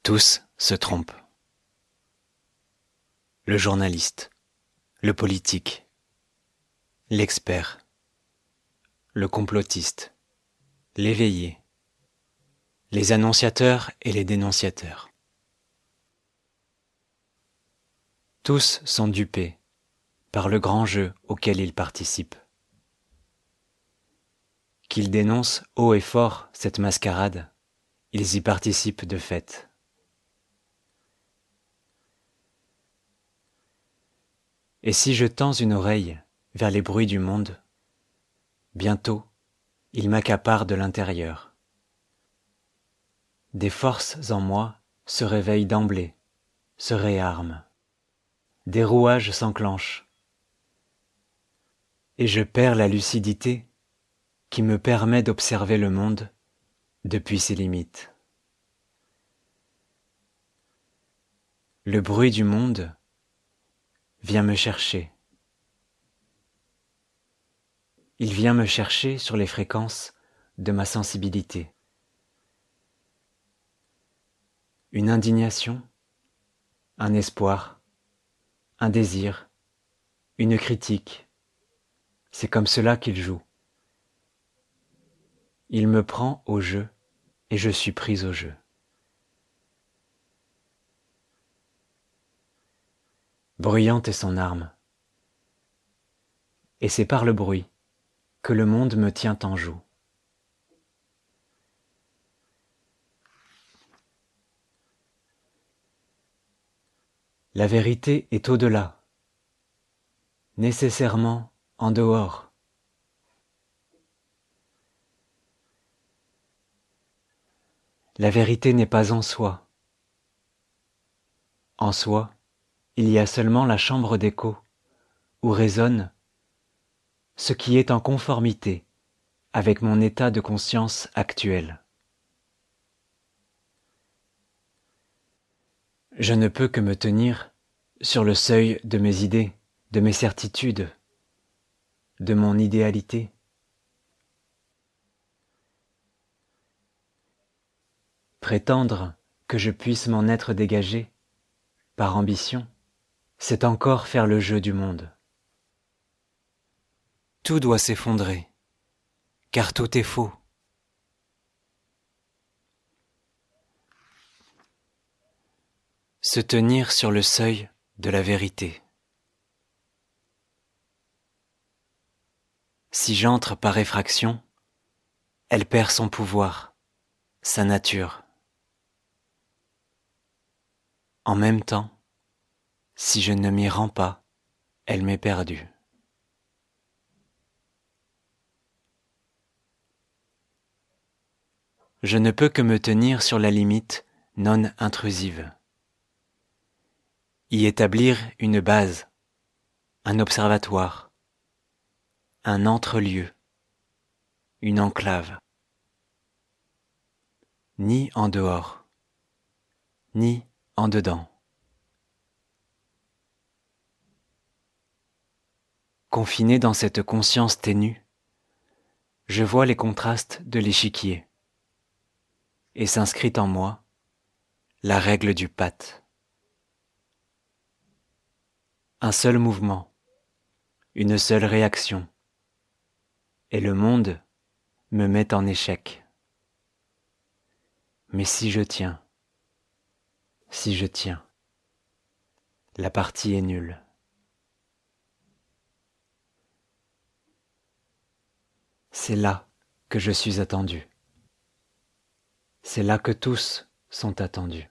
Tous se trompent. Le journaliste, le politique, l'expert, le complotiste, l'éveillé, les annonciateurs et les dénonciateurs. Tous sont dupés par le grand jeu auquel ils participent. Qu'ils dénoncent haut et fort cette mascarade, ils y participent de fait. Et si je tends une oreille vers les bruits du monde, bientôt ils m'accaparent de l'intérieur. Des forces en moi se réveillent d'emblée, se réarment. Des rouages s'enclenchent. Et je perds la lucidité qui me permet d'observer le monde depuis ses limites. Le bruit du monde vient me chercher. Il vient me chercher sur les fréquences de ma sensibilité. Une indignation, un espoir, un désir, une critique. C'est comme cela qu'il joue. Il me prend au jeu et je suis prise au jeu. Bruyante est son arme. Et c'est par le bruit que le monde me tient en joue. La vérité est au-delà, nécessairement en dehors. La vérité n'est pas en soi. En soi, il y a seulement la chambre d'écho où résonne ce qui est en conformité avec mon état de conscience actuel. Je ne peux que me tenir sur le seuil de mes idées, de mes certitudes, de mon idéalité. Prétendre que je puisse m'en être dégagé par ambition, c'est encore faire le jeu du monde. Tout doit s'effondrer, car tout est faux. Se tenir sur le seuil de la vérité. Si j'entre par effraction, elle perd son pouvoir, sa nature. En même temps, si je ne m'y rends pas, elle m'est perdue. Je ne peux que me tenir sur la limite non intrusive. Y établir une base, un observatoire, un entre-lieu, une enclave. Ni en dehors, ni en dedans. Confiné dans cette conscience ténue, je vois les contrastes de l'échiquier, et s'inscrit en moi la règle du pat. Un seul mouvement, une seule réaction, et le monde me met en échec. Mais si je tiens, la partie est nulle. C'est là que je suis attendu. C'est là que tous sont attendus.